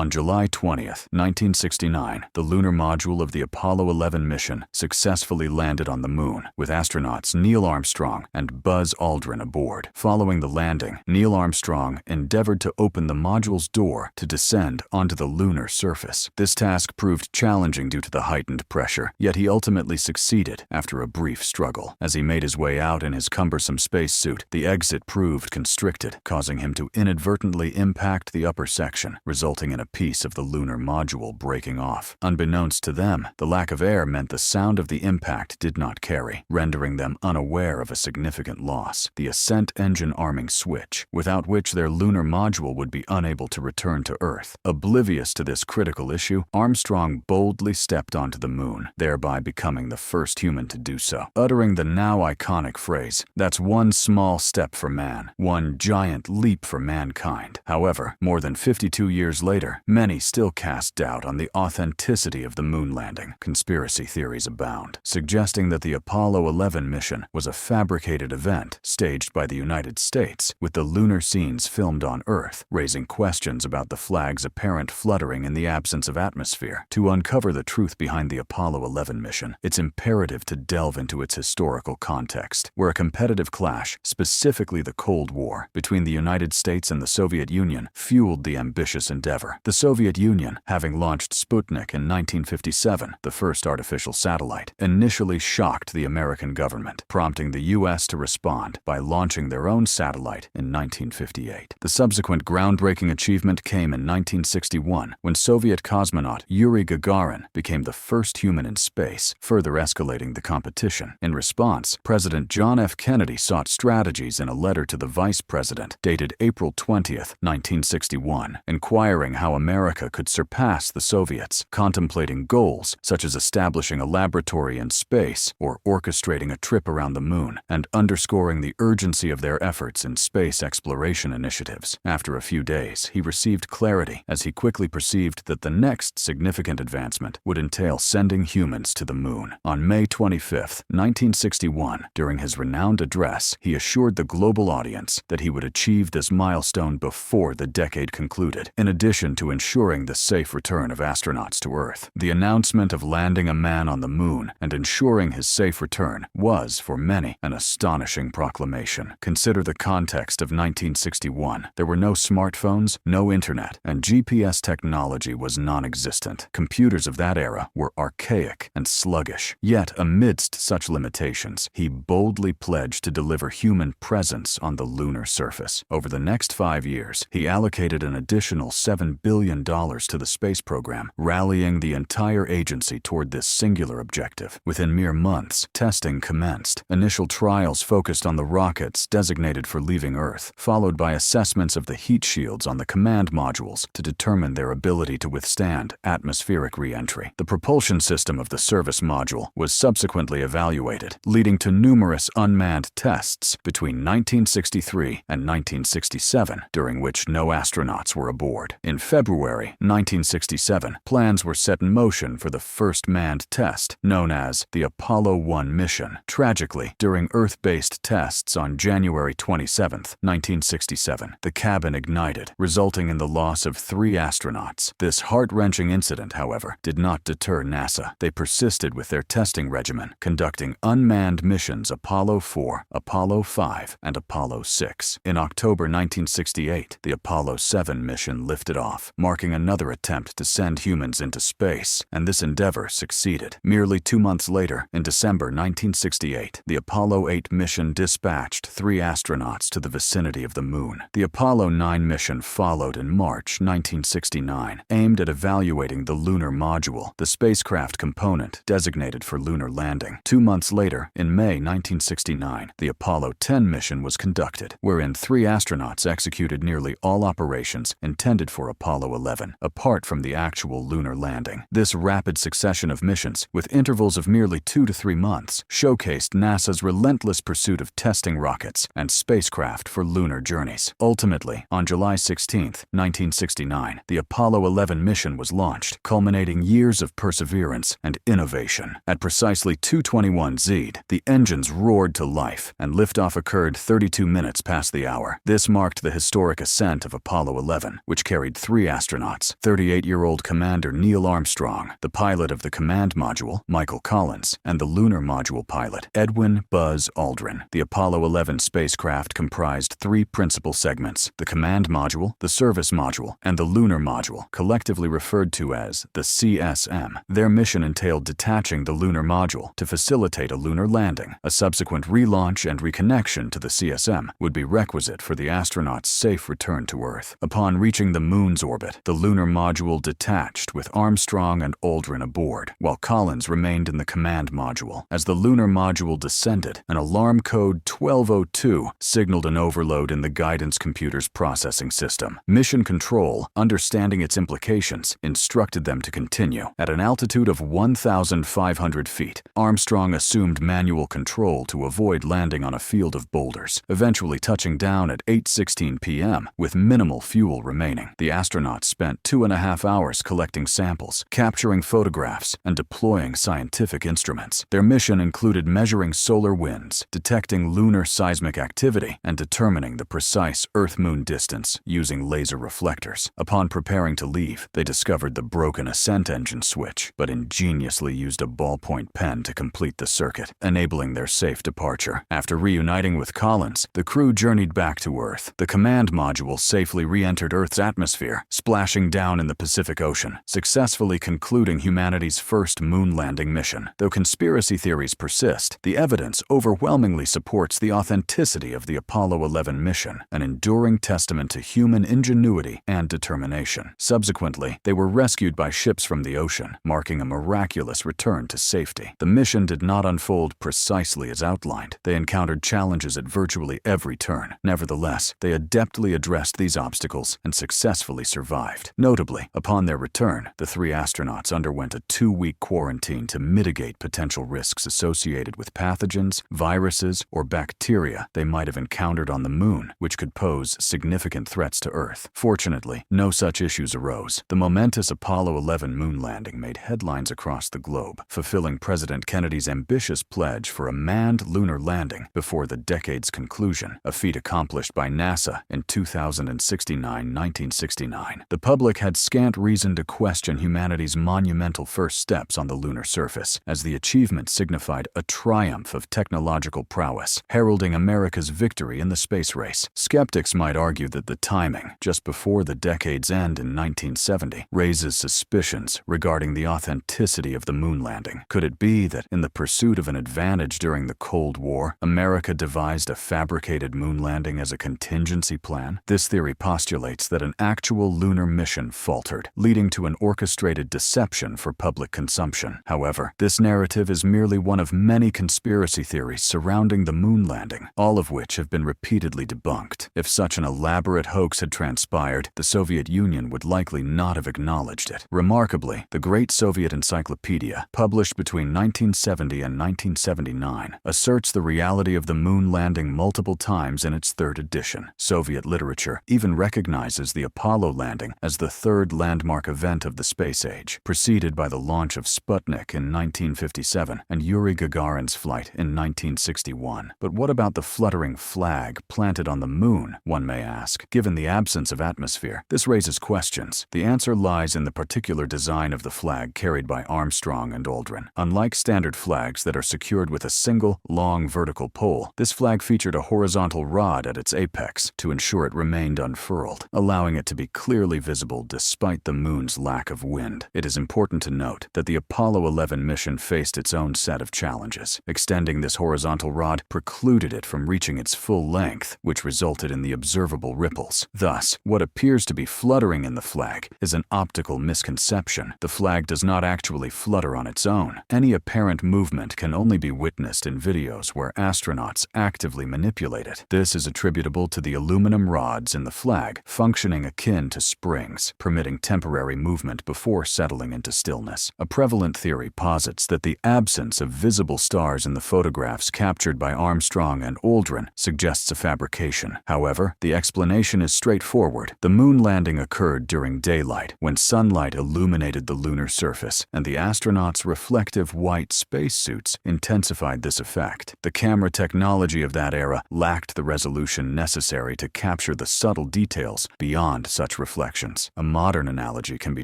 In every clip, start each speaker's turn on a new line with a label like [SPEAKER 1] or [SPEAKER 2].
[SPEAKER 1] On July 20th, 1969, the lunar module of the Apollo 11 mission successfully landed on the Moon, with astronauts Neil Armstrong and Buzz Aldrin aboard. Following the landing, Neil Armstrong endeavored to open the module's door to descend onto the lunar surface. This task proved challenging due to the heightened pressure, yet he ultimately succeeded after a brief struggle. As he made his way out in his cumbersome spacesuit, the exit proved constricted, causing him to inadvertently impact the upper section, resulting in a piece of the lunar module breaking off. Unbeknownst to them, the lack of air meant the sound of the impact did not carry, rendering them unaware of a significant loss: the ascent engine arming switch, without which their lunar module would be unable to return to Earth. Oblivious to this critical issue, Armstrong boldly stepped onto the Moon, thereby becoming the first human to do so, uttering the now iconic phrase, "That's one small step for man, one giant leap for mankind." However, more than 52 years later, many still cast doubt on the authenticity of the moon landing. Conspiracy theories abound, suggesting that the Apollo 11 mission was a fabricated event staged by the United States, with the lunar scenes filmed on Earth, raising questions about the flag's apparent fluttering in the absence of atmosphere. To uncover the truth behind the Apollo 11 mission, it's imperative to delve into its historical context, where a competitive clash, specifically the Cold War, between the United States and the Soviet Union, fueled the ambitious endeavor. The Soviet Union, having launched Sputnik in 1957, the first artificial satellite, initially shocked the American government, prompting the U.S. to respond by launching their own satellite in 1958. The subsequent groundbreaking achievement came in 1961, when Soviet cosmonaut Yuri Gagarin became the first human in space, further escalating the competition. In response, President John F. Kennedy sought strategies in a letter to the Vice President, dated April 20, 1961, inquiring how America could surpass the Soviets, contemplating goals such as establishing a laboratory in space or orchestrating a trip around the moon, and underscoring the urgency of their efforts in space exploration initiatives. After a few days, he received clarity as he quickly perceived that the next significant advancement would entail sending humans to the moon. On May 25, 1961, during his renowned address, he assured the global audience that he would achieve this milestone before the decade concluded, in addition to ensuring the safe return of astronauts to Earth. The announcement of landing a man on the moon and ensuring his safe return was, for many, an astonishing proclamation. Consider the context of 1961. There were no smartphones, no internet, and GPS technology was non-existent. Computers of that era were archaic and sluggish. Yet, amidst such limitations, he boldly pledged to deliver human presence on the lunar surface. Over the next 5 years, he allocated an additional $7 billion to the space program, rallying the entire agency toward this singular objective. Within mere months, testing commenced. Initial trials focused on the rockets designated for leaving Earth, followed by assessments of the heat shields on the command modules to determine their ability to withstand atmospheric re-entry. The propulsion system of the service module was subsequently evaluated, leading to numerous unmanned tests between 1963 and 1967, during which no astronauts were aboard. In February 1967, plans were set in motion for the first manned test, known as the Apollo 1 mission. Tragically, during Earth-based tests on January 27, 1967, the cabin ignited, resulting in the loss of 3 astronauts. This heart-wrenching incident, however, did not deter NASA. They persisted with their testing regimen, conducting unmanned missions Apollo 4, Apollo 5, and Apollo 6. In October 1968, the Apollo 7 mission lifted off, marking another attempt to send humans into space, and this endeavor succeeded. Merely 2 months later, in December 1968, the Apollo 8 mission dispatched 3 astronauts to the vicinity of the moon. The Apollo 9 mission followed in March 1969, aimed at evaluating the lunar module, the spacecraft component designated for lunar landing. 2 months later, in May 1969, the Apollo 10 mission was conducted, wherein 3 astronauts executed nearly all operations intended for Apollo 11, apart from the actual lunar landing. This rapid succession of missions, with intervals of merely 2 to 3 months, showcased NASA's relentless pursuit of testing rockets and spacecraft for lunar journeys. Ultimately, on July 16, 1969, the Apollo 11 mission was launched, culminating years of perseverance and innovation. At precisely 2:21 ZED, the engines roared to life, and liftoff occurred 32 minutes past the hour. This marked the historic ascent of Apollo 11, which carried 3 astronauts: 38-year-old Commander Neil Armstrong, the pilot of the command module, Michael Collins, and the lunar module pilot, Edwin Buzz Aldrin. The Apollo 11 spacecraft comprised three principal segments: the command module, the service module, and the lunar module, collectively referred to as the CSM. Their mission entailed detaching the lunar module to facilitate a lunar landing. A subsequent relaunch and reconnection to the CSM would be requisite for the astronauts' safe return to Earth. Upon reaching the Moon's orbit, the lunar module detached with Armstrong and Aldrin aboard, while Collins remained in the command module. As the lunar module descended, an alarm code 1202 signaled an overload in the guidance computer's processing system. Mission Control, understanding its implications, instructed them to continue. At an altitude of 1,500 feet, Armstrong assumed manual control to avoid landing on a field of boulders, eventually touching down at 8:16 p.m. with minimal fuel remaining. The astronauts spent 2.5 hours collecting samples, capturing photographs, and deploying scientific instruments. Their mission included measuring solar winds, detecting lunar seismic activity, and determining the precise Earth-Moon distance using laser reflectors. Upon preparing to leave, they discovered the broken ascent engine switch, but ingeniously used a ballpoint pen to complete the circuit, enabling their safe departure. After reuniting with Collins, the crew journeyed back to Earth. The command module safely re-entered Earth's atmosphere, splashing down in the Pacific Ocean, successfully concluding humanity's first moon landing mission. Though conspiracy theories persist, the evidence overwhelmingly supports the authenticity of the Apollo 11 mission, an enduring testament to human ingenuity and determination. Subsequently, they were rescued by ships from the ocean, marking a miraculous return to safety. The mission did not unfold precisely as outlined. They encountered challenges at virtually every turn. Nevertheless, they adeptly addressed these obstacles and successfully survived. Notably, upon their return, the three astronauts underwent a 2-week quarantine to mitigate potential risks associated with pathogens, viruses, or bacteria they might have encountered on the Moon, which could pose significant threats to Earth. Fortunately, no such issues arose. The momentous Apollo 11 moon landing made headlines across the globe, fulfilling President Kennedy's ambitious pledge for a manned lunar landing before the decade's conclusion, a feat accomplished by NASA in 1969. The public had scant reason to question humanity's monumental first steps on the lunar surface, as the achievement signified a triumph of technological prowess, heralding America's victory in the space race. Skeptics might argue that the timing, just before the decade's end in 1970, raises suspicions regarding the authenticity of the moon landing. Could it be that, in the pursuit of an advantage during the Cold War, America devised a fabricated moon landing as a contingency plan? This theory postulates that an actual lunar mission faltered, leading to an orchestrated deception for public consumption. However, this narrative is merely one of many conspiracy theories surrounding the moon landing, all of which have been repeatedly debunked. If such an elaborate hoax had transpired, the Soviet Union would likely not have acknowledged it. Remarkably, the Great Soviet Encyclopedia, published between 1970 and 1979, asserts the reality of the moon landing multiple times in its 3rd edition. Soviet literature even recognizes the Apollo landing as the 3rd landmark event of the space age, preceded by the launch of Sputnik in 1957 and Yuri Gagarin's flight in 1961. But what about the fluttering flag planted on the moon, one may ask? Given the absence of atmosphere, this raises questions. The answer lies in the particular design of the flag carried by Armstrong and Aldrin. Unlike standard flags that are secured with a single, long vertical pole, this flag featured a horizontal rod at its apex to ensure it remained unfurled, allowing it to be clearly visible despite the moon's lack of wind. It is important to note that the Apollo 11 mission faced its own set of challenges. Extending this horizontal rod precluded it from reaching its full length, which resulted in the observable ripples. Thus, what appears to be fluttering in the flag is an optical misconception. The flag does not actually flutter on its own. Any apparent movement can only be witnessed in videos where astronauts actively manipulate it. This is attributable to the aluminum rods in the flag functioning akin to springs, permitting temporary movement before settling into stillness. A prevalent theory posits that the absence of visible stars in the photographs captured by Armstrong and Aldrin suggests a fabrication. However, the explanation is straightforward. The moon landing occurred during daylight, when sunlight illuminated the lunar surface, and the astronauts' reflective white spacesuits intensified this effect. The camera technology of that era lacked the resolution necessary to capture the subtle details beyond such reflections. reflections. A modern analogy can be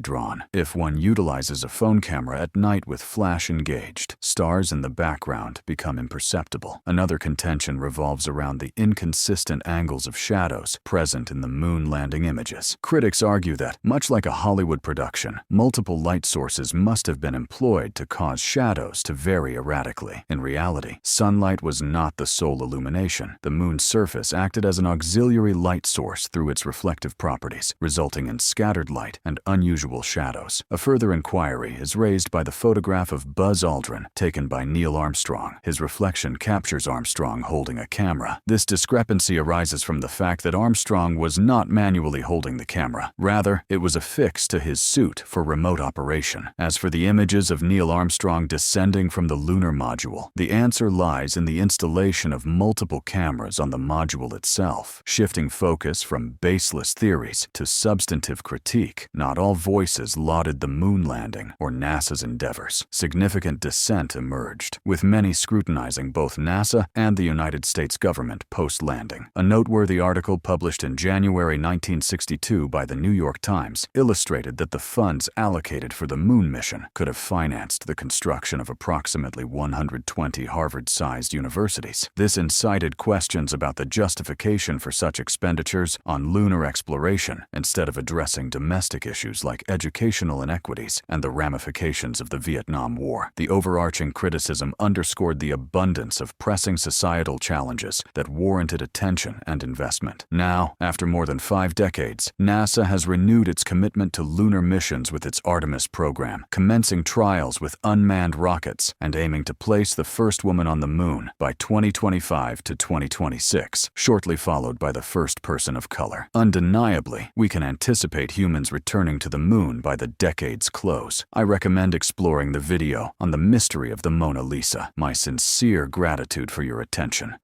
[SPEAKER 1] drawn. If one utilizes a phone camera at night with flash engaged, stars in the background become imperceptible. Another contention revolves around the inconsistent angles of shadows present in the moon landing images. Critics argue that, much like a Hollywood production, multiple light sources must have been employed to cause shadows to vary erratically. In reality, sunlight was not the sole illumination. The moon's surface acted as an auxiliary light source through its reflective properties, resulting in scattered light and unusual shadows. A further inquiry is raised by the photograph of Buzz Aldrin taken by Neil Armstrong. His reflection captures Armstrong holding a camera. This discrepancy arises from the fact that Armstrong was not manually holding the camera. Rather, it was affixed to his suit for remote operation. As for the images of Neil Armstrong descending from the lunar module, the answer lies in the installation of multiple cameras on the module itself, shifting focus from baseless theories to substantive critique. Not all voices lauded the moon landing or NASA's endeavors. Significant dissent emerged, with many scrutinizing both NASA and the United States government post-landing. A noteworthy article published in January 1962 by the New York Times illustrated that the funds allocated for the moon mission could have financed the construction of approximately 120 Harvard-sized universities. This incited questions about the justification for such expenditures on lunar exploration instead of addressing domestic issues like educational inequities and the ramifications of the Vietnam War. The overarching criticism underscored the abundance of pressing societal challenges that warranted attention and investment. Now, after more than 5 decades, NASA has renewed its commitment to lunar missions with its Artemis program, commencing trials with unmanned rockets and aiming to place the first woman on the moon by 2025 to 2026, shortly followed by the first person of color. Undeniably, we can anticipate humans returning to the moon by the decade's close. I recommend exploring the video on the mystery of the Mona Lisa. My sincere gratitude for your attention.